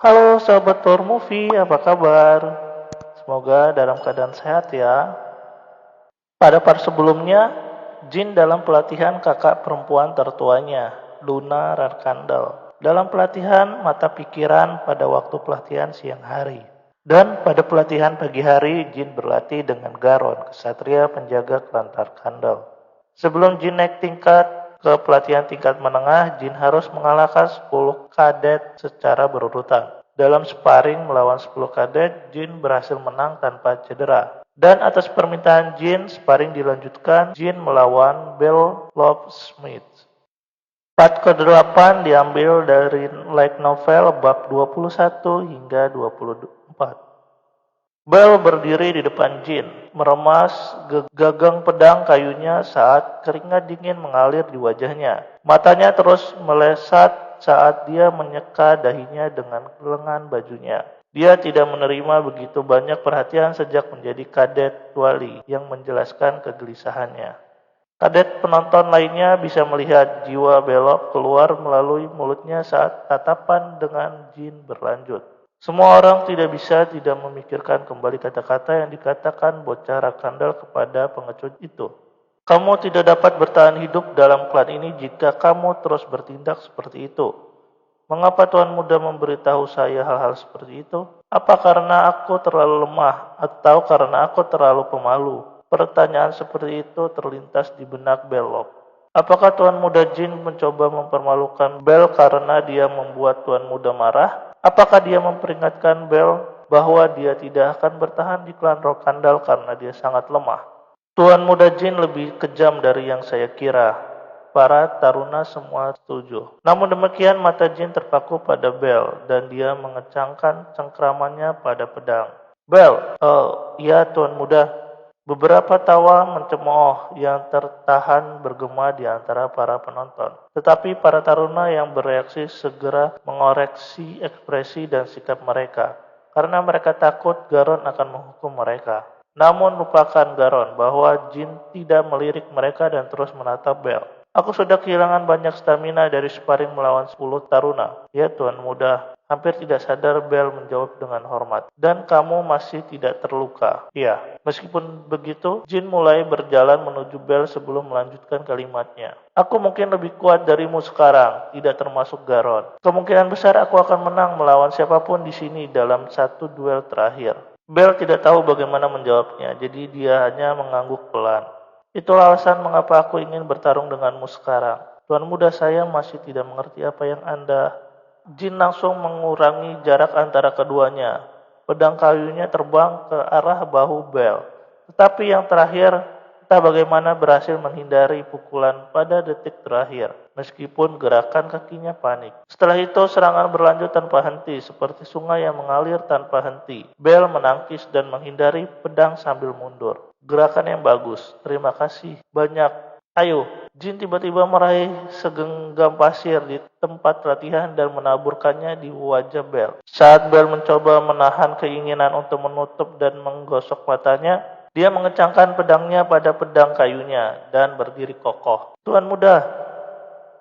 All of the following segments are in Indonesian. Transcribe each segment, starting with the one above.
Halo sahabat Tour Movie, apa kabar? Semoga dalam keadaan sehat ya. Pada part sebelumnya, Jin dalam pelatihan kakak perempuan tertuanya, Luna Rankandel. Dalam pelatihan mata pikiran pada waktu pelatihan siang hari. Dan pada pelatihan pagi hari, Jin berlatih dengan Garon, kesatria penjaga klan Rankandel. Sebelum Jin naik tingkat ke pelatihan tingkat menengah, Jin harus mengalahkan 10 kadet secara berurutan. Dalam sparring melawan 10 kadet, Jin berhasil menang tanpa cedera. Dan atas permintaan Jin, sparring dilanjutkan Jin melawan Bell Smith. Part ke-8 diambil dari light novel bab 21 hingga 24. Bell berdiri di depan Jin, meremas gagang pedang kayunya saat keringat dingin mengalir di wajahnya. Matanya terus melesat saat dia menyeka dahinya dengan lengan bajunya. Dia tidak menerima begitu banyak perhatian sejak menjadi kadet wali yang menjelaskan kegelisahannya. Kadet penonton lainnya bisa melihat jiwa belok keluar melalui mulutnya saat tatapan dengan Jin berlanjut. Semua orang tidak bisa tidak memikirkan kembali kata-kata yang dikatakan bocah Rakandal kepada pengecut itu. Kamu tidak dapat bertahan hidup dalam klan ini jika kamu terus bertindak seperti itu. Mengapa Tuan Muda memberitahu saya hal-hal seperti itu? Apa karena aku terlalu lemah atau karena aku terlalu pemalu? Pertanyaan seperti itu terlintas di benak Belloc. Apakah Tuan Muda Jin mencoba mempermalukan Bell karena dia membuat Tuan Muda marah? Apakah dia memperingatkan Bell bahwa dia tidak akan bertahan di klan Rokandal karena dia sangat lemah? Tuan Muda Jin lebih kejam dari yang saya kira. Para taruna semua setuju. Namun demikian mata Jin terpaku pada Bell dan dia mengecangkan cengkramannya pada pedang. Bell, iya Tuan Muda. Beberapa tawa mencemooh yang tertahan bergema di antara para penonton. Tetapi para taruna yang bereaksi segera mengoreksi ekspresi dan sikap mereka, karena mereka takut Garon akan menghukum mereka. Namun lupakan Garon bahwa Jin tidak melirik mereka dan terus menatap Bell. Aku sudah kehilangan banyak stamina dari sparring melawan 10 taruna. Ya Tuan Muda, hampir tidak sadar Bell menjawab dengan hormat. Dan kamu masih tidak terluka. Iya, meskipun begitu, Jin mulai berjalan menuju Bell sebelum melanjutkan kalimatnya. Aku mungkin lebih kuat darimu sekarang, tidak termasuk Garon. Kemungkinan besar aku akan menang melawan siapapun di sini dalam satu duel terakhir. Bell tidak tahu bagaimana menjawabnya, jadi dia hanya mengangguk pelan. Itulah alasan mengapa aku ingin bertarung denganmu sekarang. Tuan Muda, saya masih tidak mengerti apa yang Anda. Jin langsung mengurangi jarak antara keduanya. Pedang kayunya terbang ke arah bahu Bell. Tetapi yang terakhir, entah bagaimana berhasil menghindari pukulan pada detik terakhir, meskipun gerakan kakinya panik. Setelah itu serangan berlanjut tanpa henti, seperti sungai yang mengalir tanpa henti. Bell menangkis dan menghindari pedang sambil mundur. Gerakan yang bagus, terima kasih banyak. Ayo, Jin tiba-tiba meraih segenggam pasir di tempat latihan dan menaburkannya di wajah Bell. Saat Bell mencoba menahan keinginan untuk menutup dan menggosok matanya, dia mengecangkan pedangnya pada pedang kayunya dan berdiri kokoh. Tuan Muda,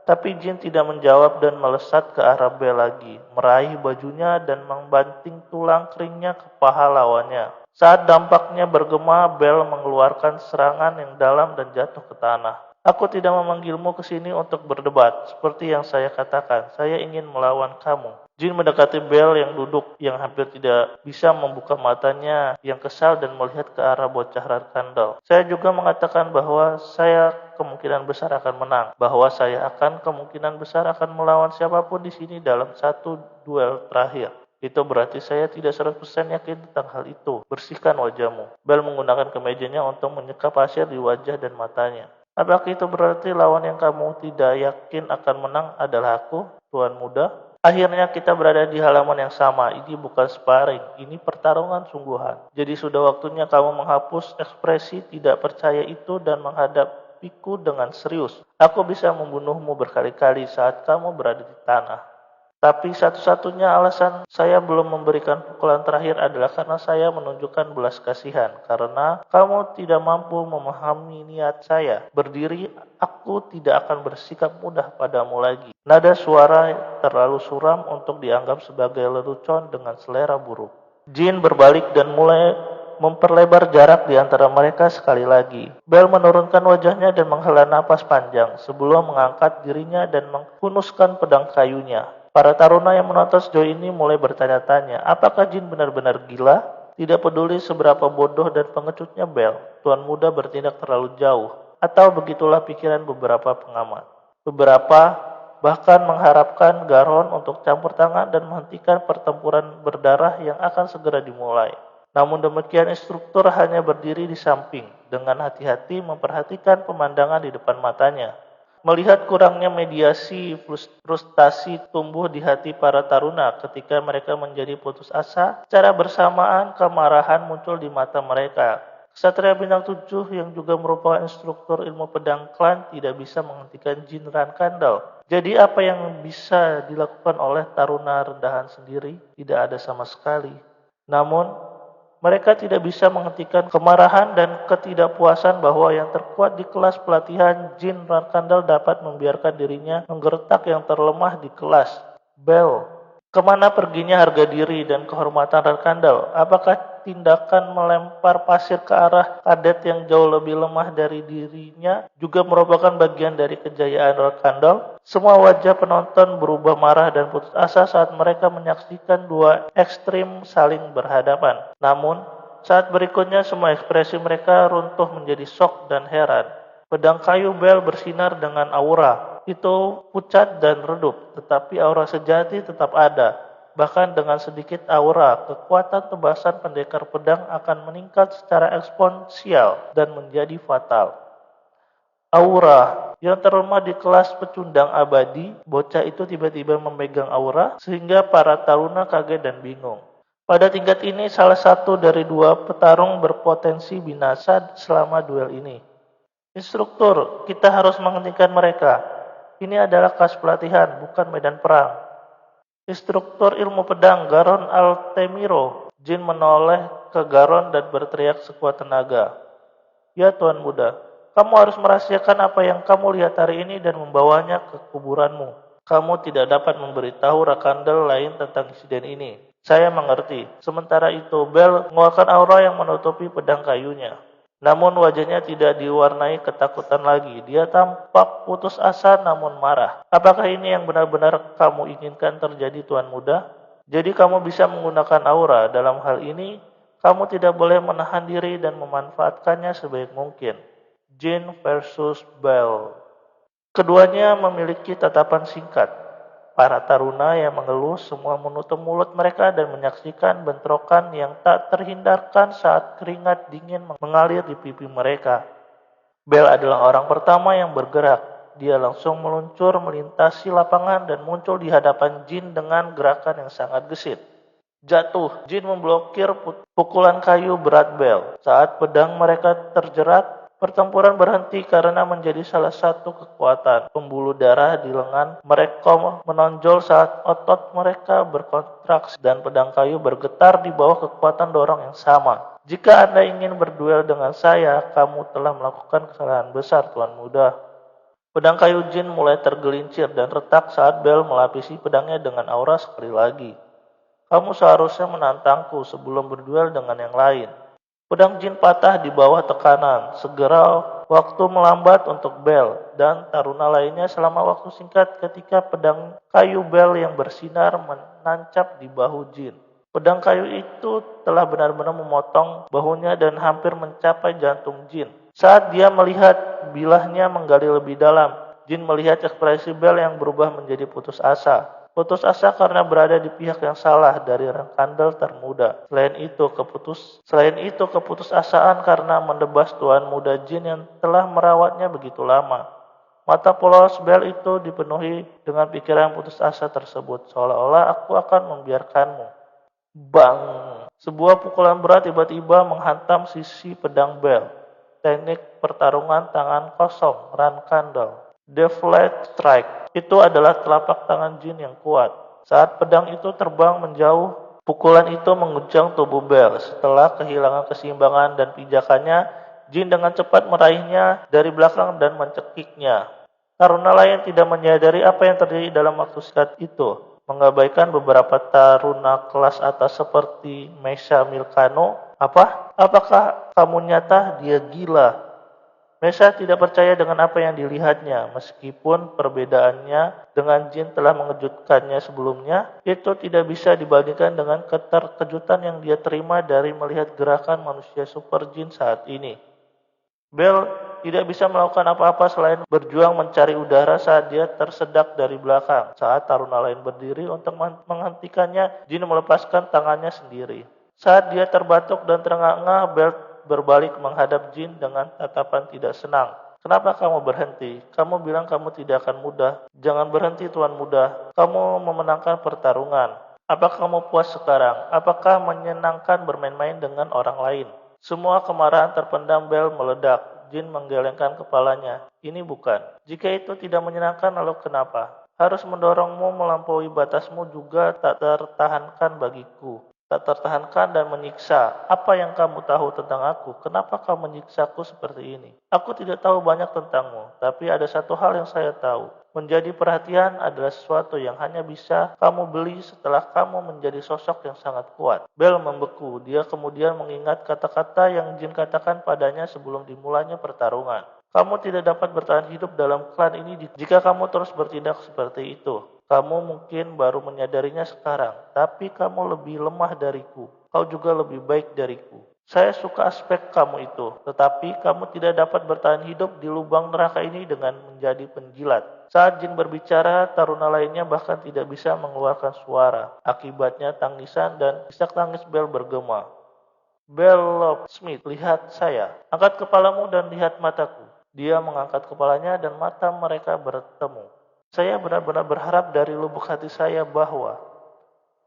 tapi Jin tidak menjawab dan melesat ke arah Bell lagi, meraih bajunya dan membanting tulang keringnya ke paha lawannya. Saat dampaknya bergema, Bell mengeluarkan serangan yang dalam dan jatuh ke tanah. Aku tidak memanggilmu ke sini untuk berdebat. Seperti yang saya katakan, saya ingin melawan kamu. Jin mendekati Bell yang duduk, yang hampir tidak bisa membuka matanya, yang kesal dan melihat ke arah bocah Rankandal. Saya juga mengatakan bahwa saya kemungkinan besar akan menang, bahwa saya akan kemungkinan besar akan melawan siapapun di sini dalam satu duel terakhir. Itu berarti saya tidak 100% yakin tentang hal itu. Bersihkan wajahmu. Bell menggunakan kemejanya untuk menyeka pasir di wajah dan matanya. Apakah itu berarti lawan yang kamu tidak yakin akan menang adalah aku, Tuan Muda? Akhirnya kita berada di halaman yang sama. Ini bukan sparring, ini pertarungan sungguhan. Jadi sudah waktunya kamu menghapus ekspresi tidak percaya itu dan menghadapiku dengan serius. Aku bisa membunuhmu berkali-kali saat kamu berada di tanah. Tapi satu-satunya alasan saya belum memberikan pukulan terakhir adalah karena saya menunjukkan belas kasihan. Karena kamu tidak mampu memahami niat saya. Berdiri, aku tidak akan bersikap mudah padamu lagi. Nada suara terlalu suram untuk dianggap sebagai lelucon dengan selera buruk. Jin berbalik dan mulai memperlebar jarak di antara mereka sekali lagi. Bel menurunkan wajahnya dan menghela napas panjang sebelum mengangkat dirinya dan menghunuskan pedang kayunya. Para taruna yang menonton sejauh ini mulai bertanya-tanya, apakah Jin benar-benar gila? Tidak peduli seberapa bodoh dan pengecutnya Bel, tuan muda bertindak terlalu jauh. Atau begitulah pikiran beberapa pengamat. Beberapa bahkan mengharapkan Garon untuk campur tangan dan menghentikan pertempuran berdarah yang akan segera dimulai. Namun demikian instruktur hanya berdiri di samping, dengan hati-hati memperhatikan pemandangan di depan matanya. Melihat kurangnya mediasi, frustasi tumbuh di hati para taruna ketika mereka menjadi putus asa. Secara bersamaan, kemarahan muncul di mata mereka. Ksatria bintang 7 yang juga merupakan instruktur ilmu pedang klan tidak bisa menghentikan Jin Rankandal. Jadi apa yang bisa dilakukan oleh taruna rendahan sendiri? Tidak ada sama sekali. Namun, mereka tidak bisa menghentikan kemarahan dan ketidakpuasan bahwa yang terkuat di kelas pelatihan Jin Rankandal dapat membiarkan dirinya menggertak yang terlemah di kelas. Bel, kemana perginya harga diri dan kehormatan Rankandal? Apakah tindakan melempar pasir ke arah kadet yang jauh lebih lemah dari dirinya juga merupakan bagian dari kejayaan Rankandal? Semua wajah penonton berubah marah dan putus asa saat mereka menyaksikan dua ekstrim saling berhadapan. Namun, saat berikutnya semua ekspresi mereka runtuh menjadi syok dan heran. Pedang kayu Bel bersinar dengan aura. Itu pucat dan redup, tetapi aura sejati tetap ada. Bahkan dengan sedikit aura, kekuatan tebasan pendekar pedang akan meningkat secara eksponensial dan menjadi fatal. Aura yang terlemah di kelas pecundang abadi, bocah itu tiba-tiba memegang aura sehingga para taruna kaget dan bingung. Pada tingkat ini, salah satu dari dua petarung berpotensi binasa selama duel ini. Instruktur, kita harus menghentikan mereka. Ini adalah kelas pelatihan, bukan medan perang. Instruktur ilmu pedang Garon Altemiro, Jin menoleh ke Garon dan berteriak sekuat tenaga. Ya Tuan Muda, kamu harus merahasiakan apa yang kamu lihat hari ini dan membawanya ke kuburanmu. Kamu tidak dapat memberitahu Rankandal lain tentang insiden ini. Saya mengerti. Sementara itu, Bel mengeluarkan aura yang menutupi pedang kayunya. Namun wajahnya tidak diwarnai ketakutan lagi. Dia tampak putus asa namun marah. Apakah ini yang benar-benar kamu inginkan terjadi, Tuan Muda? Jadi kamu bisa menggunakan aura. Dalam hal ini, kamu tidak boleh menahan diri dan memanfaatkannya sebaik mungkin. Jin versus Bel. Keduanya memiliki tatapan singkat. Para taruna yang mengeluh semua menutup mulut mereka dan menyaksikan bentrokan yang tak terhindarkan saat keringat dingin mengalir di pipi mereka. Bel adalah orang pertama yang bergerak. Dia langsung meluncur melintasi lapangan dan muncul di hadapan Jin dengan gerakan yang sangat gesit. Jatuh, Jin memblokir pukulan kayu berat Bel. Saat pedang mereka terjerat, pertempuran berhenti karena menjadi salah satu kekuatan. Pembuluh darah di lengan mereka menonjol saat otot mereka berkontraksi dan pedang kayu bergetar di bawah kekuatan dorong yang sama. Jika Anda ingin berduel dengan saya, kamu telah melakukan kesalahan besar, Tuan Muda. Pedang kayu Jin mulai tergelincir dan retak saat Bel melapisi pedangnya dengan aura sekali lagi. Kamu seharusnya menantangku sebelum berduel dengan yang lain. Pedang Jin patah di bawah tekanan. Segera waktu melambat untuk Bel dan taruna lainnya selama waktu singkat ketika pedang kayu Bel yang bersinar menancap di bahu Jin. Pedang kayu itu telah benar-benar memotong bahunya dan hampir mencapai jantung Jin. Saat dia melihat bilahnya menggali lebih dalam, Jin melihat ekspresi Bel yang berubah menjadi putus asa. Putus asa karena berada di pihak yang salah dari Rankandal termuda. Selain itu keputusasaan karena mendebas Tuan Muda Jin yang telah merawatnya begitu lama. Mata polos Bel itu dipenuhi dengan pikiran putus asa tersebut, seolah-olah aku akan membiarkanmu. Bang! Sebuah pukulan berat tiba-tiba menghantam sisi pedang Bel. Teknik pertarungan tangan kosong Rankandal. The Flat Strike. Itu adalah telapak tangan Jin yang kuat. Saat pedang itu terbang menjauh, pukulan itu mengguncang tubuh Bel. Setelah kehilangan keseimbangan dan pijakannya, Jin dengan cepat meraihnya dari belakang dan mencekiknya. Taruna lain tidak menyadari apa yang terjadi dalam waktu singkat itu. Mengabaikan beberapa taruna kelas atas seperti Mesha Milkano. Apakah kamu nyata? Dia gila. Mesha tidak percaya dengan apa yang dilihatnya, meskipun perbedaannya dengan Jin telah mengejutkannya sebelumnya, itu tidak bisa dibandingkan dengan keterkejutan yang dia terima dari melihat gerakan manusia super Jin saat ini. Bel tidak bisa melakukan apa-apa selain berjuang mencari udara saat dia tersedak dari belakang. Saat taruna lain berdiri untuk menghentikannya, Jin melepaskan tangannya sendiri. Saat dia terbatuk dan terengah-engah, Bel berbalik menghadap Jin dengan tatapan tidak senang. Kenapa kamu berhenti? Kamu bilang kamu tidak akan mudah. Jangan berhenti, Tuan Muda. Kamu memenangkan pertarungan. Apakah kamu puas sekarang? Apakah menyenangkan bermain-main dengan orang lain? Semua kemarahan terpendam Bel meledak. Jin menggelengkan kepalanya. Ini bukan. Jika itu tidak menyenangkan, lalu kenapa? Harus mendorongmu melampaui batasmu juga tak tertahankan bagiku. Tak tertahankan dan menyiksa. Apa yang kamu tahu tentang aku? Kenapa kamu menyiksaku seperti ini? Aku tidak tahu banyak tentangmu, tapi ada satu hal yang saya tahu. Menjadi perhatian adalah sesuatu yang hanya bisa kamu beli setelah kamu menjadi sosok yang sangat kuat. Bel membeku. Dia kemudian mengingat kata-kata yang Jin katakan padanya sebelum dimulainya pertarungan. Kamu tidak dapat bertahan hidup dalam klan ini jika kamu terus bertindak seperti itu. Kamu mungkin baru menyadarinya sekarang, tapi kamu lebih lemah dariku. Kau juga lebih baik dariku. Saya suka aspek kamu itu, tetapi kamu tidak dapat bertahan hidup di lubang neraka ini dengan menjadi penjilat. Saat Jin berbicara, taruna lainnya bahkan tidak bisa mengeluarkan suara. Akibatnya tangisan dan isak tangis Bel bergema. Bel Locksmith, lihat saya. Angkat kepalamu dan lihat mataku. Dia mengangkat kepalanya dan mata mereka bertemu. Saya benar-benar berharap dari lubuk hati saya bahwa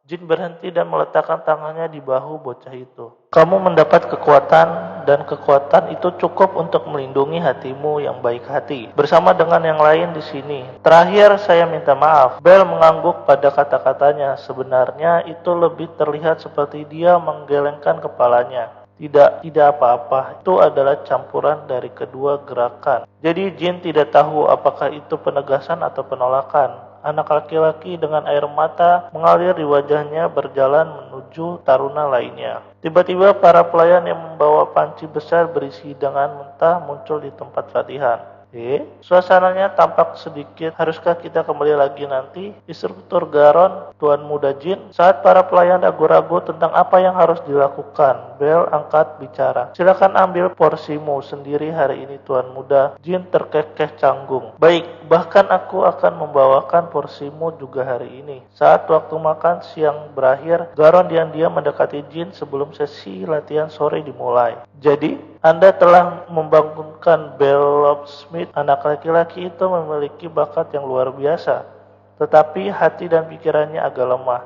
Jin berhenti dan meletakkan tangannya di bahu bocah itu. Kamu mendapat kekuatan dan kekuatan itu cukup untuk melindungi hatimu yang baik hati. Bersama dengan yang lain di sini. Terakhir saya minta maaf. Bel mengangguk pada kata-katanya. Sebenarnya itu lebih terlihat seperti dia menggelengkan kepalanya. Tidak apa-apa. Itu adalah campuran dari kedua gerakan. Jadi Jin tidak tahu apakah itu penegasan atau penolakan. Anak laki-laki dengan air mata mengalir di wajahnya berjalan menuju taruna lainnya. Tiba-tiba para pelayan yang membawa panci besar berisi hidangan mentah muncul di tempat latihan. Suasananya tampak sedikit. Haruskah kita kembali lagi nanti? Instruktur Garon, Tuan Muda Jin. Saat para pelayan ragu-ragu tentang apa yang harus dilakukan, Bel angkat bicara. Silakan ambil porsimu sendiri hari ini, Tuan Muda. Jin terkekeh canggung. Baik, bahkan aku akan membawakan porsimu juga hari ini. Saat waktu makan siang berakhir, Garon diam-diam mendekati Jin sebelum sesi latihan sore dimulai. Jadi, Anda telah membangunkan Bel Locksmith. Anak laki-laki itu memiliki bakat yang luar biasa, tetapi hati dan pikirannya agak lemah.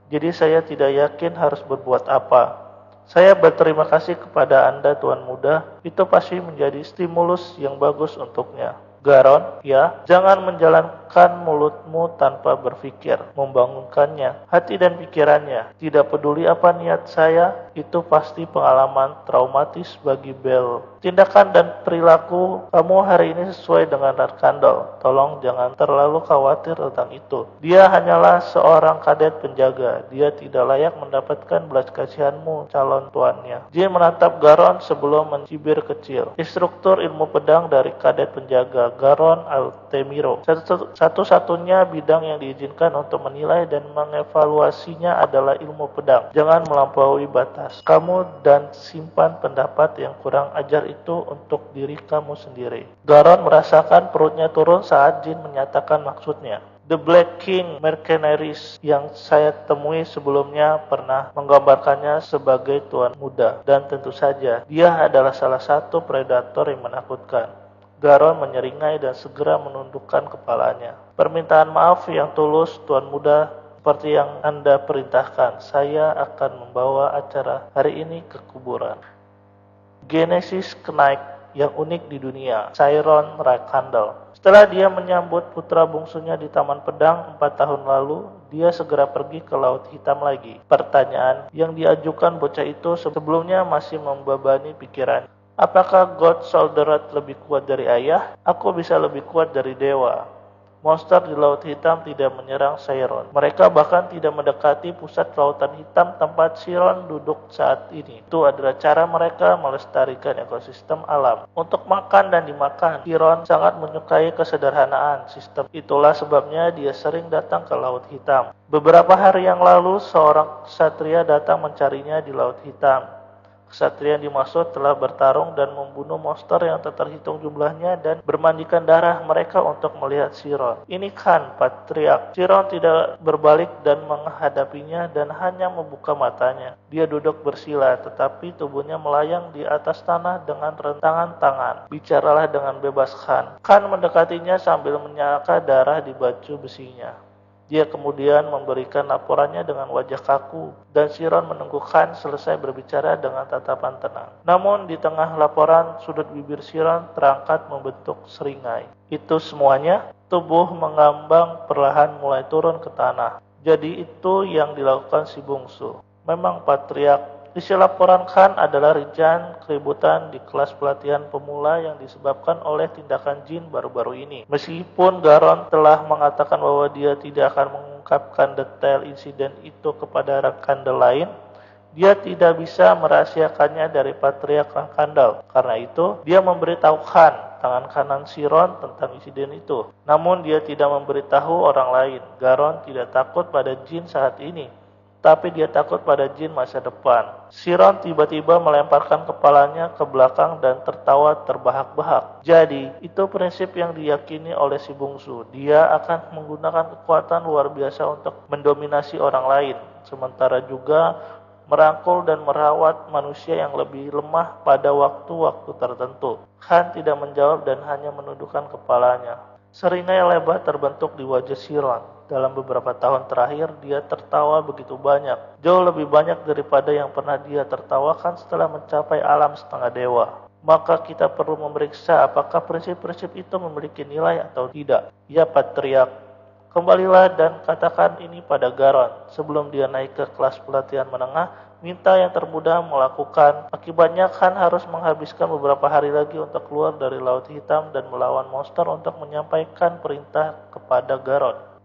Jadi saya tidak yakin harus berbuat apa. Saya berterima kasih kepada Anda, Tuan Muda. Itu pasti menjadi stimulus yang bagus untuknya. Garon, ya, jangan menjalankan mulutmu tanpa berpikir, membangunkannya, hati dan pikirannya. Tidak peduli apa niat saya, itu pasti pengalaman traumatis bagi Bel. Tindakan dan perilaku kamu hari ini sesuai dengan Arkandol. Tolong jangan terlalu khawatir tentang itu. Dia hanyalah seorang kadet penjaga. Dia tidak layak mendapatkan belas kasihanmu, calon tuannya. Jin menatap Garon sebelum mencibir kecil. Instruktur ilmu pedang dari kadet penjaga, Garon Altemiro. Satu-satunya bidang yang diizinkan untuk menilai dan mengevaluasinya adalah ilmu pedang. Jangan melampaui batas. Kamu dan simpan pendapat yang kurang ajar itu untuk diri kamu sendiri. Garon merasakan perutnya turun saat Jin menyatakan maksudnya. The Black King Mercenaries yang saya temui sebelumnya pernah menggambarkannya sebagai tuan muda. Dan tentu saja, dia adalah salah satu predator yang menakutkan. Garon menyeringai dan segera menundukkan kepalanya. Permintaan maaf yang tulus, Tuan Muda, seperti yang Anda perintahkan. Saya akan membawa acara hari ini ke kuburan. Genesis Knight yang unik di dunia, Chiron Rakandel. Setelah dia menyambut putra bungsunya di Taman Pedang 4 tahun lalu, dia segera pergi ke Laut Hitam lagi. Pertanyaan yang diajukan bocah itu sebelumnya masih membebani pikiran. Apakah God Solderat lebih kuat dari ayah? Aku bisa lebih kuat dari dewa. Monster di Laut Hitam tidak menyerang Chiron. Mereka bahkan tidak mendekati pusat Lautan Hitam tempat Chiron duduk saat ini. Itu adalah cara mereka melestarikan ekosistem alam. Untuk makan dan dimakan, Chiron sangat menyukai kesederhanaan sistem. Itulah sebabnya dia sering datang ke Laut Hitam. Beberapa hari yang lalu, seorang ksatria datang mencarinya di Laut Hitam. Ksatria yang dimaksud telah bertarung dan membunuh monster yang tak terhitung jumlahnya dan bermandikan darah mereka untuk melihat Chiron. Ini kan patriark. Chiron tidak berbalik dan menghadapinya dan hanya membuka matanya. Dia duduk bersila tetapi tubuhnya melayang di atas tanah dengan rentangan tangan. Bicaralah dengan bebas Khan. Khan mendekatinya sambil menyaka darah di baju besinya. Dia kemudian memberikan laporannya dengan wajah kaku, dan Chiron menunggu Khan selesai berbicara dengan tatapan tenang. Namun di tengah laporan, sudut bibir Chiron terangkat membentuk seringai. Itu semuanya, tubuh mengambang perlahan mulai turun ke tanah. Jadi itu yang dilakukan si bungsu. Memang patriark. Isi laporan Khan adalah rincian keributan di kelas pelatihan pemula yang disebabkan oleh tindakan jin baru-baru ini. Meskipun Garon telah mengatakan bahwa dia tidak akan mengungkapkan detail insiden itu kepada Rakandel lain, dia tidak bisa merahasiakannya dari Patriark Rakandel. Karena itu, dia memberitahu Khan, tangan kanan Chiron, tentang insiden itu. Namun dia tidak memberitahu orang lain. Garon tidak takut pada jin saat ini, tapi dia takut pada jin masa depan. Chiron tiba-tiba melemparkan kepalanya ke belakang dan tertawa terbahak-bahak. Jadi, itu prinsip yang diyakini oleh si bungsu. Dia akan menggunakan kekuatan luar biasa untuk mendominasi orang lain, sementara juga merangkul dan merawat manusia yang lebih lemah pada waktu-waktu tertentu. Khan tidak menjawab dan hanya menundukkan kepalanya. Seringai lebar terbentuk di wajah Chiron. Dalam beberapa tahun terakhir, dia tertawa begitu banyak. Jauh lebih banyak daripada yang pernah dia tertawakan setelah mencapai alam setengah dewa. Maka kita perlu memeriksa apakah prinsip-prinsip itu memiliki nilai atau tidak. Ya patriark, kembalilah dan katakan ini pada Garon. Sebelum dia naik ke kelas pelatihan menengah, minta yang termudah melakukan. Akibatnya Khan harus menghabiskan beberapa hari lagi untuk keluar dari Laut Hitam dan melawan monster untuk menyampaikan perintah kepada Garon.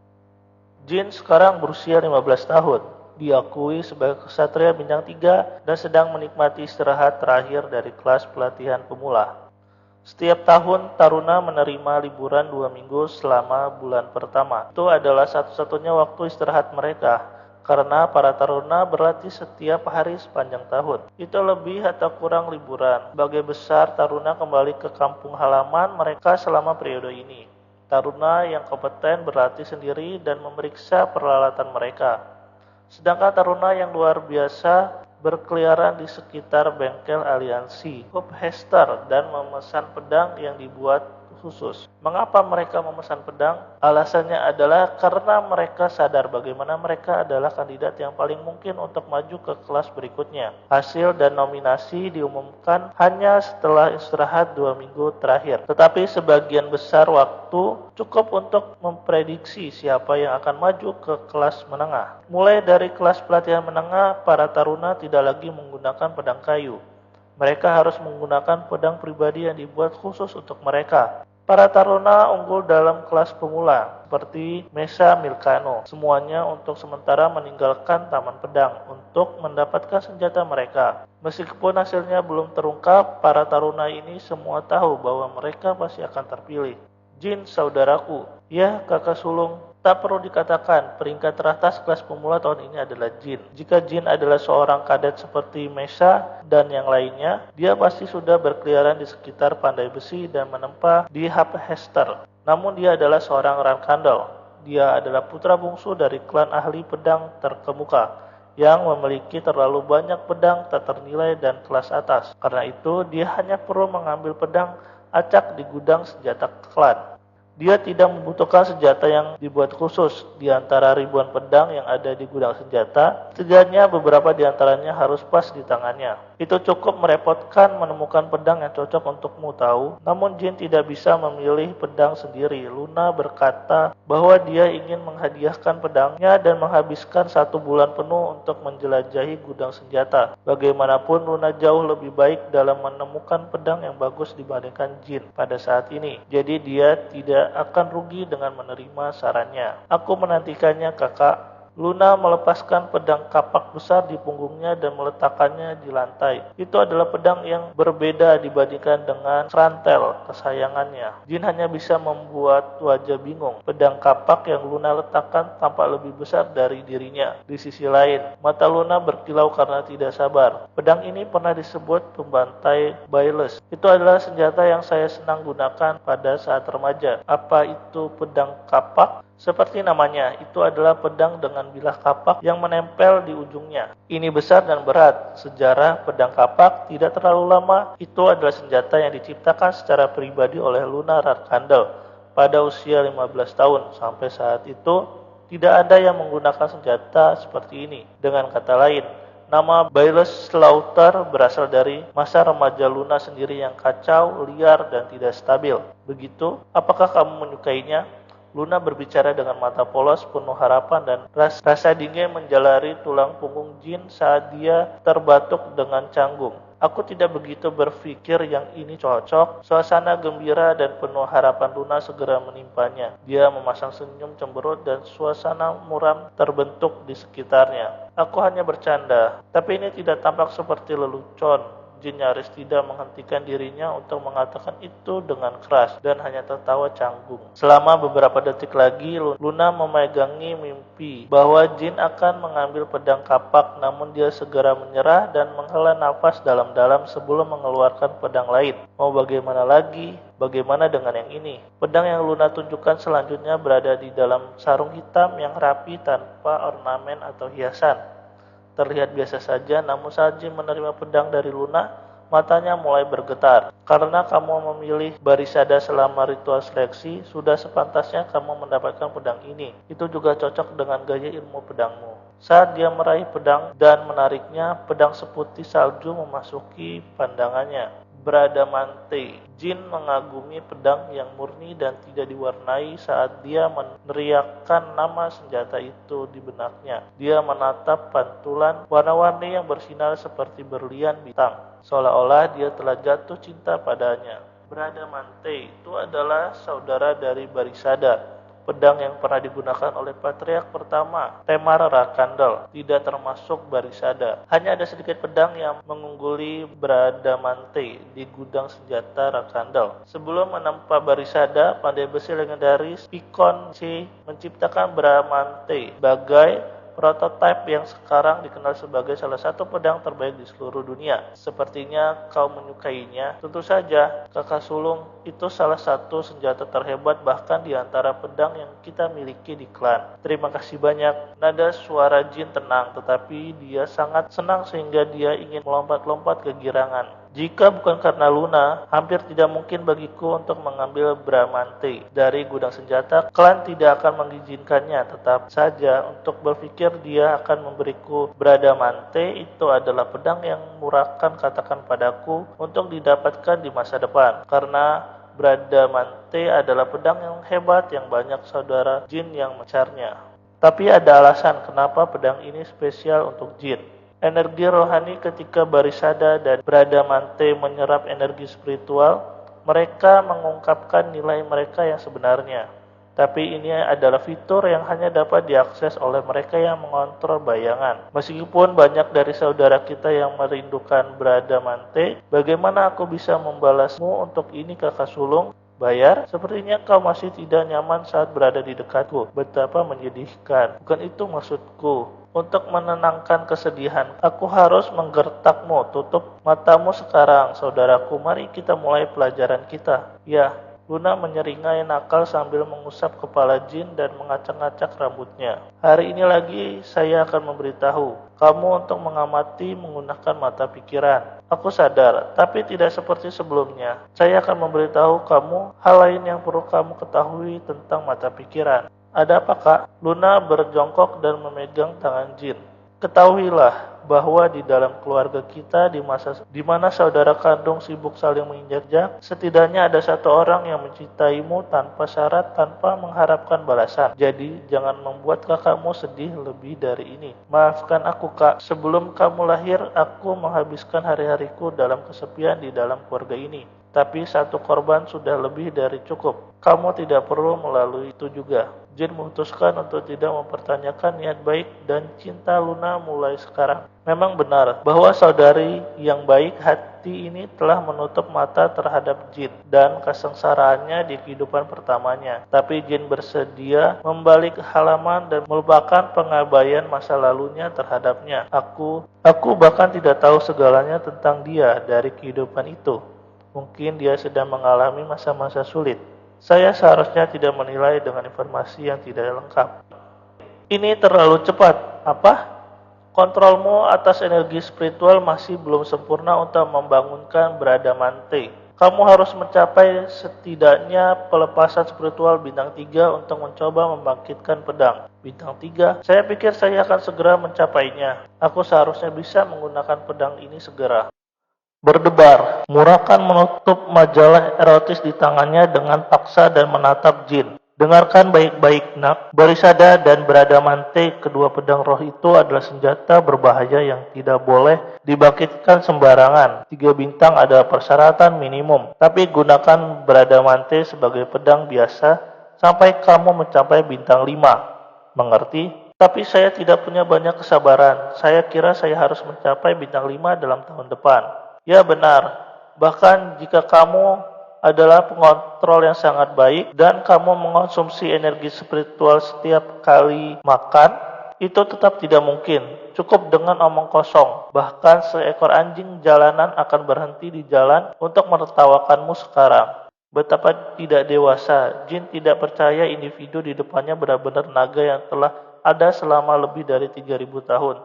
Jin sekarang berusia 15 tahun. Diakui sebagai ksatria bintang 3 dan sedang menikmati istirahat terakhir dari kelas pelatihan pemula. Setiap tahun, Taruna menerima liburan 2 minggu selama bulan pertama. Itu adalah satu-satunya waktu istirahat mereka, karena para Taruna berlatih setiap hari sepanjang tahun. Itu lebih atau kurang liburan. Sebagai besar, Taruna kembali ke kampung halaman mereka selama periode ini. Taruna yang kompeten berlatih sendiri dan memeriksa peralatan mereka. Sedangkan Taruna yang luar biasa berkeliaran di sekitar bengkel aliansi Hope Hester dan memesan pedang yang dibuat khusus. Mengapa mereka memesan pedang? Alasannya adalah karena mereka sadar bagaimana mereka adalah kandidat yang paling mungkin untuk maju ke kelas berikutnya. Hasil dan nominasi diumumkan hanya setelah istirahat 2 minggu terakhir. Tetapi sebagian besar waktu cukup untuk memprediksi siapa yang akan maju ke kelas menengah. Mulai dari kelas pelatihan menengah, para Taruna tidak lagi menggunakan pedang kayu. Mereka harus menggunakan pedang pribadi yang dibuat khusus untuk mereka. Para Taruna unggul dalam kelas pemula, seperti Mesa Milkano. Semuanya untuk sementara meninggalkan Taman Pedang untuk mendapatkan senjata mereka. Meskipun hasilnya belum terungkap, para Taruna ini semua tahu bahwa mereka pasti akan terpilih. Jin, saudaraku. Ya, kakak sulung. Tak perlu dikatakan, peringkat teratas kelas pemula tahun ini adalah Jin. Jika Jin adalah seorang kadet seperti Mesa dan yang lainnya, dia pasti sudah berkeliaran di sekitar Pandai Besi dan menempa di Hope Hester. Namun dia adalah seorang Rakandel. Dia adalah putra bungsu dari klan ahli pedang terkemuka yang memiliki terlalu banyak pedang tak ternilai dan kelas atas. Karena itu, dia hanya perlu mengambil pedang acak di gudang senjata klan. Dia tidak membutuhkan senjata yang dibuat khusus. Di antara ribuan pedang yang ada di gudang senjata, setidaknya beberapa di antaranya harus pas di tangannya. Itu cukup merepotkan menemukan pedang yang cocok untukmu tahu. Namun Jin tidak bisa memilih pedang sendiri. Luna berkata bahwa dia ingin menghadiahkan pedangnya dan menghabiskan 1 bulan penuh untuk menjelajahi gudang senjata. Bagaimanapun Luna jauh lebih baik dalam menemukan pedang yang bagus dibandingkan Jin pada saat ini. Jadi dia tidak akan rugi dengan menerima sarannya. Aku menantikannya, kakak. Luna melepaskan pedang kapak besar di punggungnya dan meletakkannya di lantai. Itu adalah pedang yang berbeda dibandingkan dengan rantel kesayangannya. Jin hanya bisa membuat wajah bingung. Pedang kapak yang Luna letakkan tampak lebih besar dari dirinya. Di sisi lain, mata Luna berkilau karena tidak sabar. Pedang ini pernah disebut pembantai Bayless. Itu adalah senjata yang saya senang gunakan pada saat remaja. Apa itu pedang kapak? Seperti namanya, itu adalah pedang dengan bilah kapak yang menempel di ujungnya. Ini besar dan berat. Sejarah pedang kapak tidak terlalu lama. Itu adalah senjata yang diciptakan secara pribadi oleh Luna Rakandel pada usia 15 tahun. Sampai saat itu, tidak ada yang menggunakan senjata seperti ini. Dengan kata lain, nama Bayless Slaughter berasal dari masa remaja Luna sendiri yang kacau, liar, dan tidak stabil. Begitu, apakah kamu menyukainya? Luna berbicara dengan mata polos penuh harapan dan rasa dingin menjalari tulang punggung Jin saat dia terbatuk dengan canggung. Aku tidak begitu berpikir yang ini cocok. Suasana gembira dan penuh harapan Luna segera menimpanya. Dia memasang senyum cemberut dan suasana muram terbentuk di sekitarnya. Aku hanya bercanda, tapi ini tidak tampak seperti lelucon. Jin nyaris tidak menghentikan dirinya untuk mengatakan itu dengan keras dan hanya tertawa canggung. Selama beberapa detik lagi, Luna memegangi mimpi bahwa Jin akan mengambil pedang kapak, namun dia segera menyerah dan menghela nafas dalam-dalam sebelum mengeluarkan pedang lain. Mau bagaimana lagi? Bagaimana dengan yang ini? Pedang yang Luna tunjukkan selanjutnya berada di dalam sarung hitam yang rapi tanpa ornamen atau hiasan. Terlihat biasa saja, namun saat Jin menerima pedang dari Luna, matanya mulai bergetar. Karena kamu memilih Barisada selama ritual seleksi, sudah sepantasnya kamu mendapatkan pedang ini. Itu juga cocok dengan gaya ilmu pedangmu. Saat dia meraih pedang dan menariknya, pedang seputih salju memasuki pandangannya. Bradamante. Jin mengagumi pedang yang murni dan tidak diwarnai saat dia meneriakkan nama senjata itu di benaknya. Dia menatap pantulan warna-warni yang bersinar seperti berlian bintang, seolah-olah dia telah jatuh cinta padanya. Bradamante itu adalah saudara dari Barisada, pedang yang pernah digunakan oleh patriark pertama, Temar Rakandel, tidak termasuk Barisada. Hanya ada sedikit pedang yang mengungguli Bradamante di gudang senjata Rakandel. Sebelum menempa Barisada, pandai besi legendaris Pikon C menciptakan Bradamante sebagai prototipe yang sekarang dikenal sebagai salah satu pedang terbaik di seluruh dunia. Sepertinya kau menyukainya. Tentu saja, kakak sulung itu salah satu senjata terhebat bahkan di antara pedang yang kita miliki di klan. Terima kasih banyak. Nada suara Jin tenang, tetapi dia sangat senang sehingga dia ingin melompat-lompat kegirangan. Jika bukan karena Luna, hampir tidak mungkin bagiku untuk mengambil Bradamante dari gudang senjata. Klan tidak akan mengizinkannya. Tetap saja, untuk berpikir dia akan memberiku Bradamante, itu adalah pedang yang murahkan katakan padaku untuk didapatkan di masa depan. Karena Bradamante adalah pedang yang hebat yang banyak saudara Jin yang mencarnya. Tapi ada alasan kenapa pedang ini spesial untuk Jin. Energi rohani ketika Barisada dan Bradamante menyerap energi spiritual, mereka mengungkapkan nilai mereka yang sebenarnya. Tapi ini adalah fitur yang hanya dapat diakses oleh mereka yang mengontrol bayangan. Meskipun banyak dari saudara kita yang merindukan Bradamante, bagaimana aku bisa membalasmu untuk ini kakak sulung? Bayar? Sepertinya kau masih tidak nyaman saat berada di dekatku. Betapa menyedihkan. Bukan itu maksudku. Untuk menenangkan kesedihan, aku harus menggertakmu. Tutup matamu sekarang, saudaraku. Mari kita mulai pelajaran kita. Ya, Luna menyeringai nakal sambil mengusap kepala Jin dan mengacak-ngacak rambutnya. Hari ini lagi saya akan memberitahu kamu untuk mengamati menggunakan mata pikiran. Aku sadar, tapi tidak seperti sebelumnya. Saya akan memberitahu kamu hal lain yang perlu kamu ketahui tentang mata pikiran. Ada apa, Kak? Luna berjongkok dan memegang tangan Jin. Ketahuilah bahwa di dalam keluarga kita di mana saudara kandung sibuk saling menginjak-injak, setidaknya ada satu orang yang mencintaimu tanpa syarat, tanpa mengharapkan balasan. Jadi jangan membuat kakakmu sedih lebih dari ini. Maafkan aku, Kak. Sebelum kamu lahir, aku menghabiskan hari-hariku dalam kesepian di dalam keluarga ini. Tapi satu korban sudah lebih dari cukup. Kamu tidak perlu melalui itu juga. Jin memutuskan untuk tidak mempertanyakan niat baik dan cinta Luna mulai sekarang. Memang benar bahwa saudari yang baik hati ini telah menutup mata terhadap Jin dan kesengsaraannya di kehidupan pertamanya. Tapi Jin bersedia membalik halaman dan melupakan pengabaian masa lalunya terhadapnya. Aku bahkan tidak tahu segalanya tentang dia dari kehidupan itu. Mungkin dia sedang mengalami masa-masa sulit. Saya seharusnya tidak menilai dengan informasi yang tidak lengkap. Ini terlalu cepat. Apa? Kontrolmu atas energi spiritual masih belum sempurna untuk membangunkan Bradamante. Kamu harus mencapai setidaknya pelepasan spiritual bintang 3 untuk mencoba membangkitkan pedang. Bintang 3? Saya pikir saya akan segera mencapainya. Aku seharusnya bisa menggunakan pedang ini segera. Berdebar, Murakan menutup majalah erotis di tangannya dengan paksa dan menatap Jin. Dengarkan baik-baik, nak. Berisada dan Bradamante, kedua pedang roh itu adalah senjata berbahaya yang tidak boleh dibangkitkan sembarangan. 3 bintang adalah persyaratan minimum. Tapi gunakan Bradamante sebagai pedang biasa sampai kamu mencapai bintang 5. Mengerti? Tapi saya tidak punya banyak kesabaran. Saya kira saya harus mencapai bintang 5 dalam tahun depan. Ya benar, bahkan jika kamu adalah pengontrol yang sangat baik dan kamu mengonsumsi energi spiritual setiap kali makan, itu tetap tidak mungkin. Cukup dengan omong kosong. Bahkan seekor anjing jalanan akan berhenti di jalan untuk menertawakanmu sekarang. Betapa tidak dewasa. Jin tidak percaya individu di depannya benar-benar naga yang telah ada selama lebih dari 3000 tahun.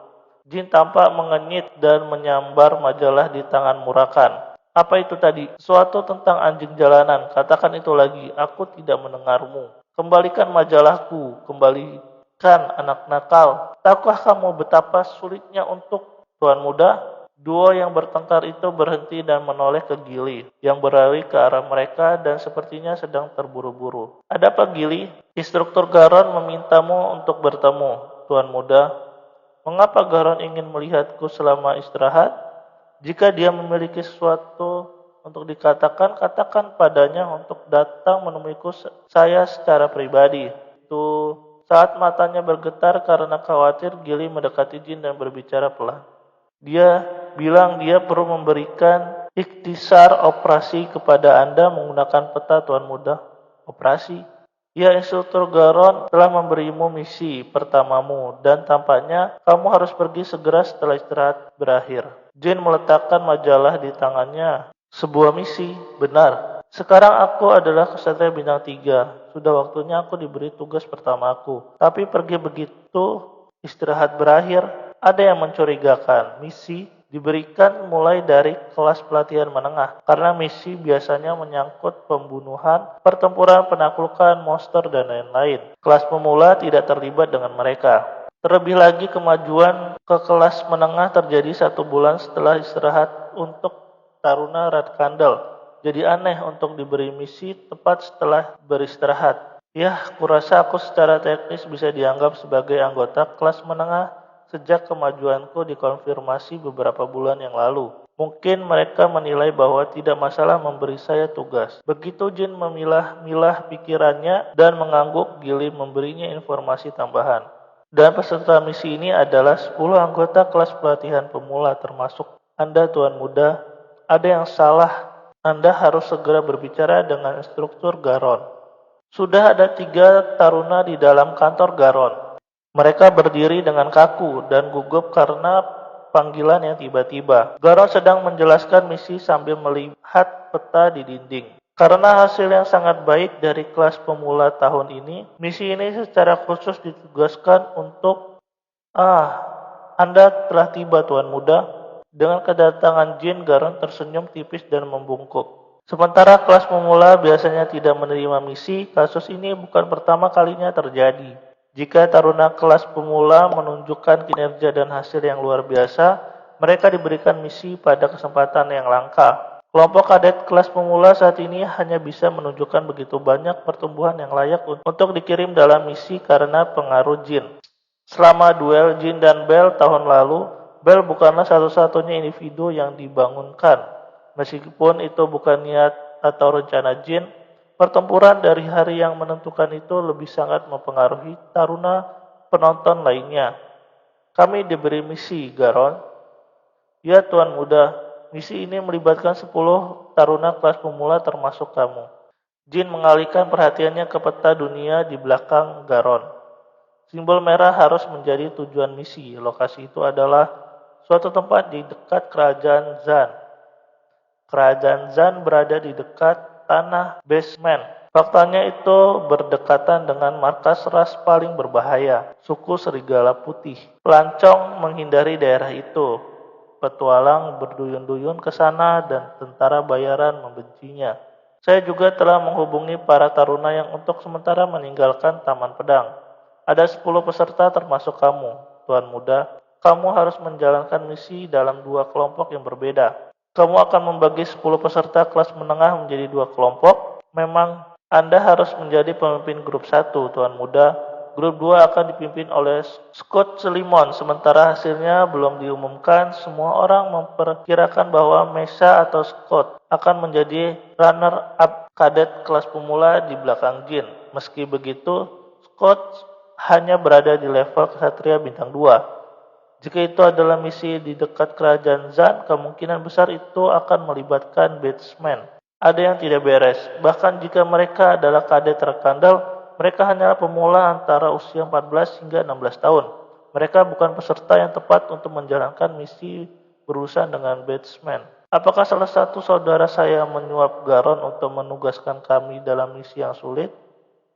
Jin tampak mengenyit dan menyambar majalah di tangan Murakan. Apa itu tadi? Suatu tentang anjing jalanan. Katakan itu lagi. Aku tidak mendengarmu. Kembalikan majalahku. Kembalikan anak nakal. Tahukah kamu betapa sulitnya untuk Tuan Muda? Duo yang bertengkar itu berhenti dan menoleh ke Gili yang berlari ke arah mereka dan sepertinya sedang terburu-buru. Ada apa, Gili? Instruktur Garon memintamu untuk bertemu, Tuan Muda. Mengapa Garon ingin melihatku selama istirahat? Jika dia memiliki sesuatu untuk dikatakan, katakan padanya untuk datang menemuiku saya secara pribadi. Itu saat matanya bergetar karena khawatir, Gili mendekati Jin dan berbicara pelan. Dia bilang dia perlu memberikan ikhtisar operasi kepada Anda menggunakan peta, Tuan Muda. Operasi? Ya, Instruktur Garon telah memberimu misi pertamamu dan tampaknya kamu harus pergi segera setelah istirahat berakhir. Jin meletakkan majalah di tangannya. Sebuah misi, benar. Sekarang aku adalah Ksatria bintang 3. Sudah waktunya aku diberi tugas pertamaku. Tapi pergi begitu istirahat berakhir, ada yang mencurigakan. Misi diberikan mulai dari kelas pelatihan menengah, karena misi biasanya menyangkut pembunuhan, pertempuran, penaklukan, monster, dan lain-lain. Kelas pemula tidak terlibat dengan mereka. Terlebih lagi, kemajuan ke kelas menengah terjadi 1 bulan setelah istirahat untuk Taruna Radkandal. Jadi aneh untuk diberi misi tepat setelah beristirahat. Ya, kurasa aku secara teknis bisa dianggap sebagai anggota kelas menengah sejak kemajuanku dikonfirmasi beberapa bulan yang lalu. Mungkin mereka menilai bahwa tidak masalah memberi saya tugas. Begitu Jin memilah-milah pikirannya dan mengangguk, Gili memberinya informasi tambahan. Dan peserta misi ini adalah 10 anggota kelas pelatihan pemula termasuk Anda, Tuan Muda. Ada yang salah. Anda harus segera berbicara dengan instruktur Garon. Sudah ada 3 taruna di dalam kantor Garon. Mereka berdiri dengan kaku dan gugup karena panggilan yang tiba-tiba. Garon sedang menjelaskan misi sambil melihat peta di dinding. Karena hasil yang sangat baik dari kelas pemula tahun ini, misi ini secara khusus ditugaskan untuk Anda telah tiba, Tuan Muda. Dengan kedatangan Jin, Garon tersenyum tipis dan membungkuk. Sementara kelas pemula biasanya tidak menerima misi, kasus ini bukan pertama kalinya terjadi. Jika taruna kelas pemula menunjukkan kinerja dan hasil yang luar biasa, mereka diberikan misi pada kesempatan yang langka. Kelompok kadet kelas pemula saat ini hanya bisa menunjukkan begitu banyak pertumbuhan yang layak untuk dikirim dalam misi karena pengaruh jin. Selama duel Jin dan Bel tahun lalu, Bel bukanlah satu-satunya individu yang dibangunkan. Meskipun itu bukan niat atau rencana Jin, pertempuran dari hari yang menentukan itu lebih sangat mempengaruhi taruna penonton lainnya. Kami diberi misi, Garon. Ya, Tuan Muda, misi ini melibatkan 10 taruna kelas pemula termasuk kamu. Jin mengalihkan perhatiannya ke peta dunia di belakang Garon. Simbol merah harus menjadi tujuan misi. Lokasi itu adalah suatu tempat di dekat kerajaan Zan. Kerajaan Zan berada di dekat tanah basement. Faktanya itu berdekatan dengan markas ras paling berbahaya, suku serigala putih. Pelancong menghindari daerah itu. Petualang berduyun-duyun ke sana dan tentara bayaran membencinya. Saya juga telah menghubungi para taruna yang untuk sementara meninggalkan Taman Pedang. Ada 10 peserta termasuk kamu, Tuan Muda. Kamu harus menjalankan misi dalam 2 kelompok yang berbeda. Kamu akan membagi 10 peserta kelas menengah menjadi 2 kelompok. Memang Anda harus menjadi pemimpin grup 1, Tuan Muda. Grup 2 akan dipimpin oleh Scott Selimon. Sementara hasilnya belum diumumkan, semua orang memperkirakan bahwa Mesa atau Scott akan menjadi runner-up kadet kelas pemula di belakang Jin. Meski begitu, Scott hanya berada di level kesatria bintang 2. Jika itu adalah misi di dekat kerajaan Zan, kemungkinan besar itu akan melibatkan batsman. Ada yang tidak beres. Bahkan jika mereka adalah kadet terkandal, mereka hanyalah pemula antara usia 14 hingga 16 tahun. Mereka bukan peserta yang tepat untuk menjalankan misi berurusan dengan batsman. Apakah salah satu saudara saya menyuap Garon untuk menugaskan kami dalam misi yang sulit?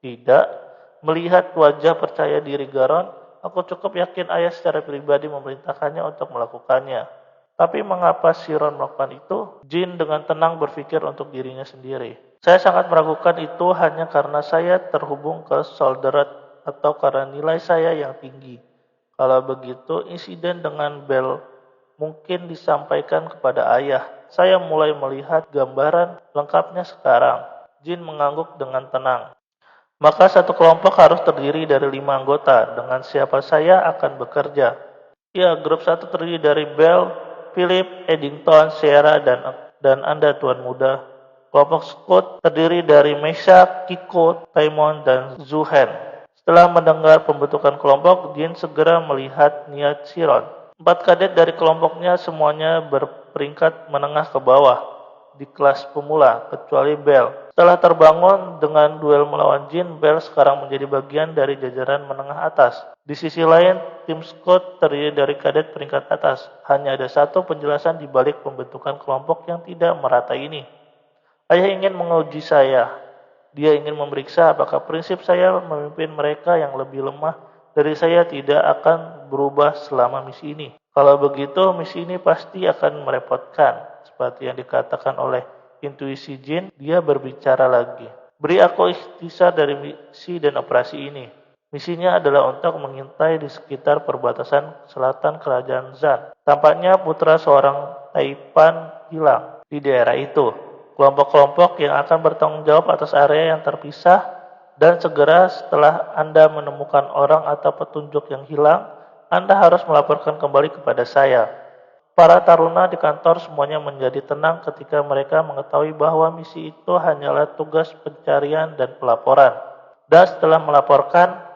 Tidak. Melihat wajah percaya diri Garon, aku cukup yakin ayah secara pribadi memerintahkannya untuk melakukannya. Tapi mengapa Siron melakukan itu? Jin dengan tenang berpikir untuk dirinya sendiri. Saya sangat meragukan itu hanya karena saya terhubung ke Solderat atau karena nilai saya yang tinggi. Kalau begitu, insiden dengan Bel mungkin disampaikan kepada ayah. Saya mulai melihat gambaran lengkapnya sekarang. Jin mengangguk dengan tenang. Maka satu kelompok harus terdiri dari 5 anggota. Dengan siapa saya akan bekerja? Ya, grup 1 terdiri dari Bell, Philip, Eddington, Sierra, dan Anda, Tuan Muda. Kelompok Scott terdiri dari Mesa, Kiko, Taimon, dan Zuhen. Setelah mendengar pembentukan kelompok, Jin segera melihat niat Siron. 4 kadet dari kelompoknya semuanya berperingkat menengah ke bawah di kelas pemula, kecuali Bell. Setelah terbangun dengan duel melawan Jin, Bell sekarang menjadi bagian dari jajaran menengah atas. Di sisi lain, tim Scott terdiri dari kadet peringkat atas. Hanya ada satu penjelasan di balik pembentukan kelompok yang tidak merata ini. Ayah ingin menguji saya. Dia ingin memeriksa apakah prinsip saya memimpin mereka yang lebih lemah dari saya tidak akan berubah selama misi ini. Kalau begitu, misi ini pasti akan merepotkan. Seperti yang dikatakan oleh intuisi Jin, dia berbicara lagi. Beri aku ikhtisar dari misi dan operasi ini. Misinya adalah untuk mengintai di sekitar perbatasan selatan kerajaan Zan. Tampaknya putra seorang Taipan hilang di daerah itu. Kelompok-kelompok yang akan bertanggung jawab atas area yang terpisah dan segera setelah Anda menemukan orang atau petunjuk yang hilang, Anda harus melaporkan kembali kepada saya. Para taruna di kantor semuanya menjadi tenang ketika mereka mengetahui bahwa misi itu hanyalah tugas pencarian dan pelaporan. Dan setelah melaporkan,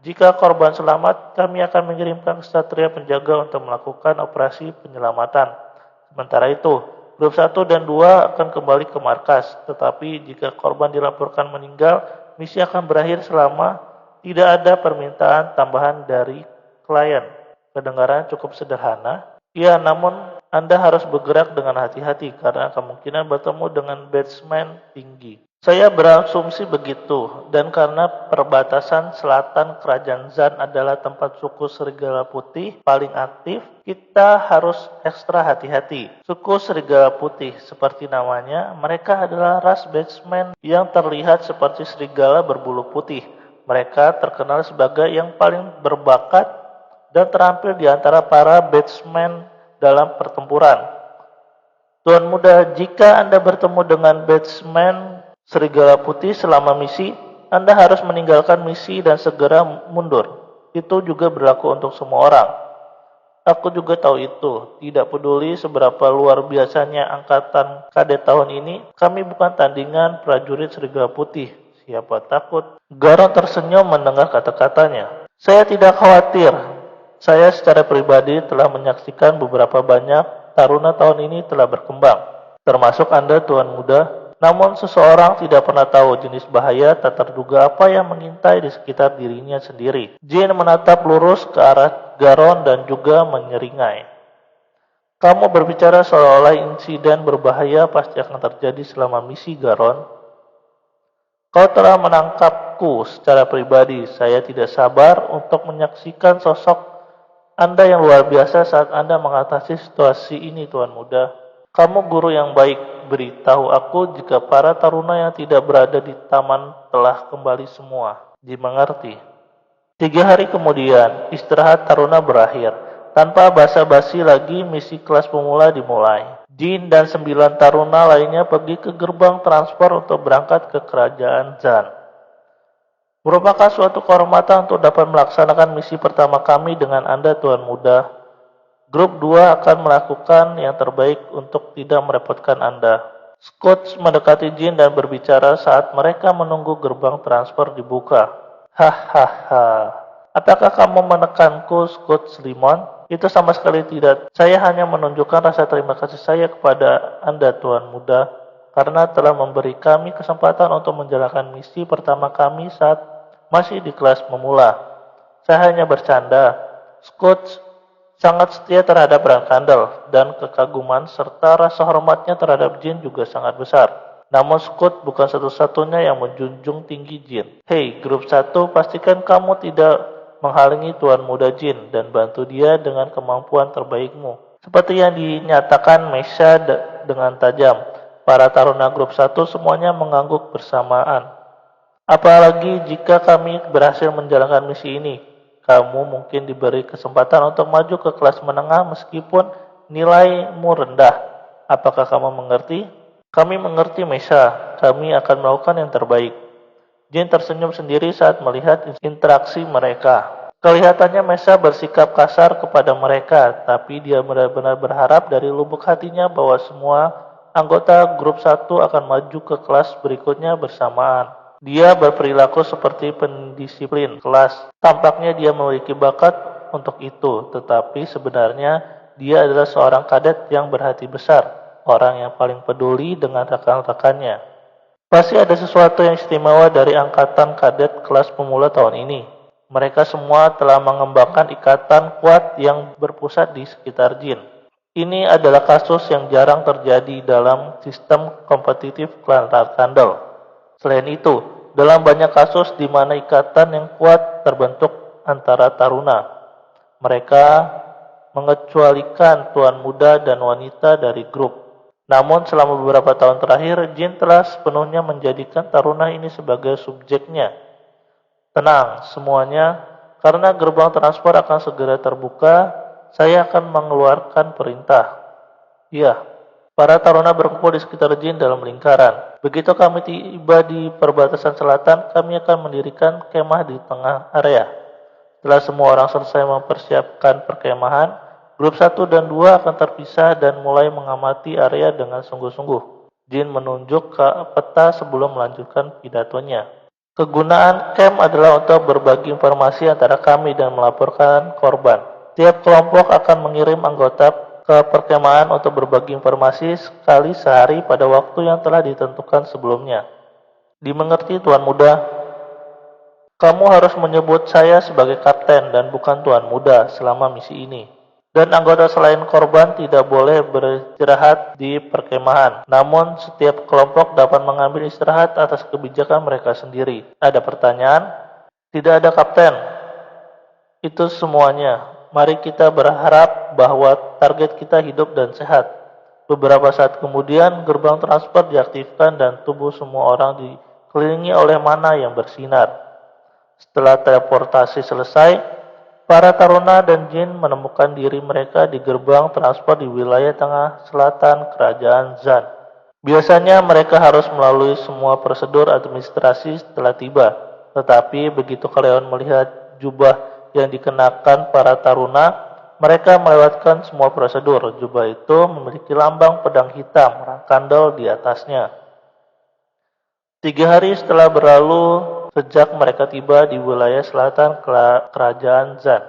jika korban selamat, kami akan mengirimkan ksatria penjaga untuk melakukan operasi penyelamatan. Sementara itu, grup 1 dan 2 akan kembali ke markas, tetapi jika korban dilaporkan meninggal, misi akan berakhir selama tidak ada permintaan tambahan dari klien. Kedengaran cukup sederhana. Ya, namun Anda harus bergerak dengan hati-hati karena kemungkinan bertemu dengan batsman tinggi. Saya berasumsi begitu, dan karena perbatasan selatan kerajaan Zan adalah tempat suku serigala putih paling aktif, kita harus ekstra hati-hati. Suku serigala putih, seperti namanya, mereka adalah ras batsman yang terlihat seperti serigala berbulu putih. Mereka terkenal sebagai yang paling berbakat dan terampil di antara para batsman dalam pertempuran. Tuan Muda, jika Anda bertemu dengan batsman Serigala Putih selama misi, Anda harus meninggalkan misi dan segera mundur. Itu juga berlaku untuk semua orang. Aku juga tahu itu. Tidak peduli seberapa luar biasanya angkatan kadet tahun ini, kami bukan tandingan prajurit Serigala Putih. Siapa takut? Garon tersenyum mendengar kata-katanya. Saya tidak khawatir. Saya secara pribadi telah menyaksikan beberapa banyak taruna tahun ini telah berkembang, termasuk Anda, Tuan Muda. Namun seseorang tidak pernah tahu jenis bahaya tak terduga apa yang mengintai di sekitar dirinya sendiri. Jin menatap lurus ke arah Garon dan juga menyeringai. Kamu berbicara seolah-olah insiden berbahaya pasti akan terjadi selama misi, Garon. Kau telah menangkapku secara pribadi. Saya tidak sabar untuk menyaksikan sosok Anda yang luar biasa saat Anda mengatasi situasi ini, Tuan Muda. Kamu guru yang baik. Beritahu aku jika para taruna yang tidak berada di taman telah kembali semua. Dimengerti. 3 hari kemudian, istirahat taruna berakhir. Tanpa basa-basi lagi, misi kelas pemula dimulai. Jin dan 9 taruna lainnya pergi ke gerbang transfer untuk berangkat ke kerajaan Zan. Merupakan suatu kehormatan untuk dapat melaksanakan misi pertama kami dengan Anda, Tuan Muda. Grup 2 akan melakukan yang terbaik untuk tidak merepotkan Anda. Scott mendekati Jin dan berbicara saat mereka menunggu gerbang transfer dibuka. Hahaha. Apakah kamu menekanku, Scott Slimon? Itu sama sekali tidak. Saya hanya menunjukkan rasa terima kasih saya kepada Anda, Tuan Muda, karena telah memberi kami kesempatan untuk menjalankan misi pertama kami saat masih di kelas pemula. Saya hanya bercanda. Scott sangat setia terhadap Rankandel dan kekaguman serta rasa hormatnya terhadap Jin juga sangat besar. Namun Scott bukan satu-satunya yang menjunjung tinggi Jin. Hei, grup 1, pastikan kamu tidak menghalangi Tuan Muda Jin dan bantu dia dengan kemampuan terbaikmu. Seperti yang dinyatakan Mesha dengan tajam. Para taruna grup 1 semuanya mengangguk bersamaan. Apalagi jika kami berhasil menjalankan misi ini, kamu mungkin diberi kesempatan untuk maju ke kelas menengah meskipun nilaimu rendah. Apakah kamu mengerti? Kami mengerti, Mesha. Kami akan melakukan yang terbaik. Jin tersenyum sendiri saat melihat interaksi mereka. Kelihatannya Mesha bersikap kasar kepada mereka, tapi dia benar-benar berharap dari lubuk hatinya bahwa semua anggota grup 1 akan maju ke kelas berikutnya bersamaan. Dia berperilaku seperti pendisiplin kelas. Tampaknya dia memiliki bakat untuk itu, tetapi sebenarnya dia adalah seorang kadet yang berhati besar, orang yang paling peduli dengan rekan-rekannya. Pasti ada sesuatu yang istimewa dari angkatan kadet kelas pemula tahun ini. Mereka semua telah mengembangkan ikatan kuat yang berpusat di sekitar Jin. Ini adalah kasus yang jarang terjadi dalam sistem kompetitif klan Rankandel. Selain itu, dalam banyak kasus di mana ikatan yang kuat terbentuk antara taruna, mereka mengecualikan tuan muda dan wanita dari grup. Namun selama beberapa tahun terakhir, Jin telah sepenuhnya menjadikan taruna ini sebagai subjeknya. Tenang semuanya, karena gerbang transfer akan segera terbuka, saya akan mengeluarkan perintah. Ya. Para taruna berkumpul di sekitar Jin dalam lingkaran. Begitu kami tiba di perbatasan selatan, kami akan mendirikan kemah di tengah area. Setelah semua orang selesai mempersiapkan perkemahan, grup 1 dan 2 akan terpisah dan mulai mengamati area dengan sungguh-sungguh. Jin menunjuk ke peta sebelum melanjutkan pidatonya. Kegunaan camp adalah untuk berbagi informasi antara kami dan melaporkan korban. Tiap kelompok akan mengirim anggota ke perkemahan untuk berbagi informasi sekali sehari pada waktu yang telah ditentukan sebelumnya. Dimengerti, Tuan Muda? Kamu harus menyebut saya sebagai kapten dan bukan Tuan Muda selama misi ini. Dan anggota selain korban tidak boleh beristirahat di perkemahan. Namun, setiap kelompok dapat mengambil istirahat atas kebijakan mereka sendiri. Ada pertanyaan? Tidak ada, Kapten. Itu semuanya. Mari kita berharap bahwa target kita hidup dan sehat. Beberapa saat kemudian, gerbang transfer diaktifkan dan tubuh semua orang dikelilingi oleh mana yang bersinar. Setelah teleportasi selesai, para taruna dan jin menemukan diri mereka di gerbang transport di wilayah tengah selatan kerajaan Zan. Biasanya mereka harus melalui semua prosedur administrasi setelah tiba, tetapi begitu kalian melihat jubah yang dikenakan para taruna, mereka melewatkan semua prosedur. Jubah itu memiliki lambang pedang hitam rakandel di atasnya. 3 hari setelah berlalu sejak mereka tiba di wilayah selatan kerajaan Zan.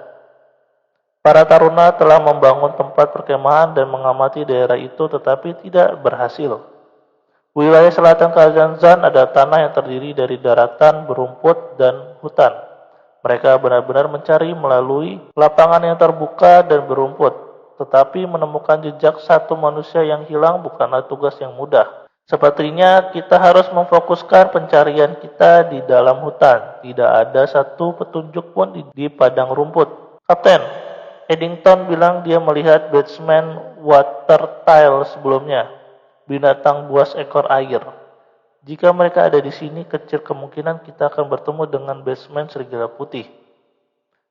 Para taruna telah membangun tempat perkemahan dan mengamati daerah itu tetapi tidak berhasil. Wilayah selatan kerajaan Zan ada tanah yang terdiri dari daratan, berumput, dan hutan. Mereka benar-benar mencari melalui lapangan yang terbuka dan berumput, tetapi menemukan jejak satu manusia yang hilang bukanlah tugas yang mudah. Sepertinya kita harus memfokuskan pencarian kita di dalam hutan. Tidak ada satu petunjuk pun di padang rumput. Kapten, Eddington bilang dia melihat batsman watertail sebelumnya. Binatang buas ekor air. Jika mereka ada di sini, kecil kemungkinan kita akan bertemu dengan batsman serigala putih.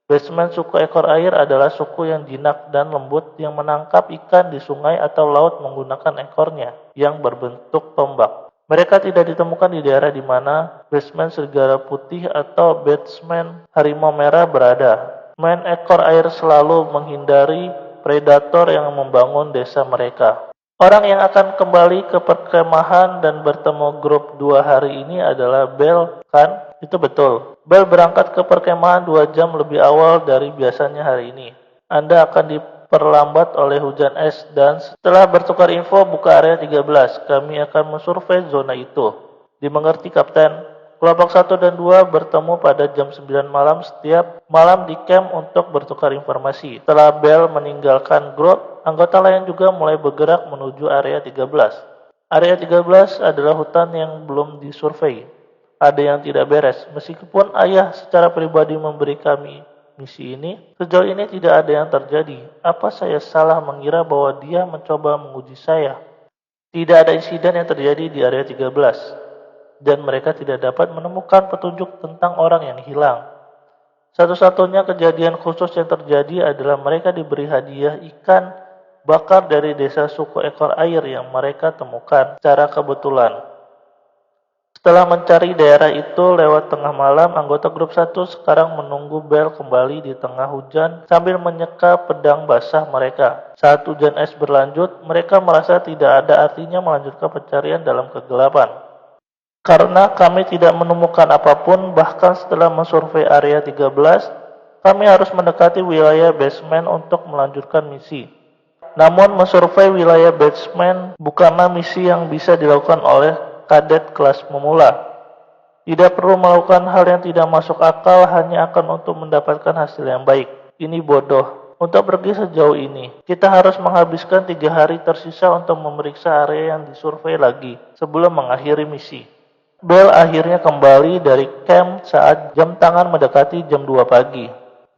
Batsman suku ekor air adalah suku yang jinak dan lembut yang menangkap ikan di sungai atau laut menggunakan ekornya yang berbentuk tombak. Mereka tidak ditemukan di daerah di mana batsman serigala putih atau batsman harimau merah berada. Batsman ekor air selalu menghindari predator yang membangun desa mereka. Orang yang akan kembali ke perkemahan dan bertemu grup 2 hari ini adalah Bell, kan? Itu betul. Bell berangkat ke perkemahan 2 jam lebih awal dari biasanya hari ini. Anda akan diperlambat oleh hujan es dan setelah bertukar info buka area 13. Kami akan mensurvei zona itu. Dimengerti, Kapten? Kelompok 1 dan 2 bertemu pada jam 9 malam setiap malam di camp untuk bertukar informasi. Setelah Bell meninggalkan grup, anggota lain juga mulai bergerak menuju area 13. Area 13 adalah hutan yang belum disurvei. Ada yang tidak beres. Meskipun ayah secara pribadi memberi kami misi ini, sejauh ini tidak ada yang terjadi. Apa saya salah mengira bahwa dia mencoba menguji saya? Tidak ada insiden yang terjadi di area 13. Dan mereka tidak dapat menemukan petunjuk tentang orang yang hilang. Satu-satunya kejadian khusus yang terjadi adalah mereka diberi hadiah ikan bakar dari desa suku ekor air yang mereka temukan secara kebetulan. Setelah mencari daerah itu lewat tengah malam, anggota grup 1 sekarang menunggu Bell kembali di tengah hujan sambil menyeka pedang basah mereka. Saat hujan es berlanjut, mereka merasa tidak ada artinya melanjutkan pencarian dalam kegelapan. Karena kami tidak menemukan apapun, bahkan setelah mensurvei area 13, kami harus mendekati wilayah basement untuk melanjutkan misi. Namun mensurvei wilayah basement bukanlah misi yang bisa dilakukan oleh kadet kelas pemula. Tidak perlu melakukan hal yang tidak masuk akal hanya akan untuk mendapatkan hasil yang baik. Ini bodoh. Untuk pergi sejauh ini, kita harus menghabiskan 3 hari tersisa untuk memeriksa area yang disurvei lagi sebelum mengakhiri misi. Bell akhirnya kembali dari camp saat jam tangan mendekati jam 2 pagi.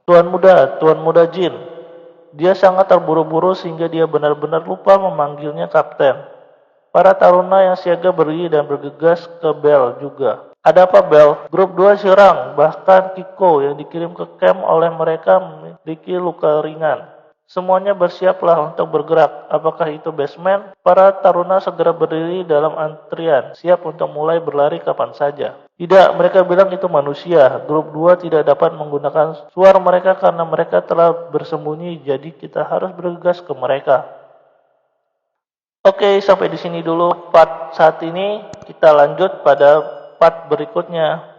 Tuan muda Jin. Dia sangat terburu-buru sehingga dia benar-benar lupa memanggilnya kapten. Para taruna yang siaga berdiri dan bergegas ke Bell juga. Ada apa, Bell? Grup 2 serang, bahkan Kiko yang dikirim ke camp oleh mereka memiliki luka ringan. Semuanya bersiaplah untuk bergerak. Apakah itu basement? Para taruna segera berdiri dalam antrian, siap untuk mulai berlari kapan saja. Tidak, mereka bilang itu manusia. Grup 2 tidak dapat menggunakan suara mereka karena mereka telah bersembunyi, jadi kita harus bergegas ke mereka. Oke, sampai di sini dulu part saat ini. Kita lanjut pada part berikutnya.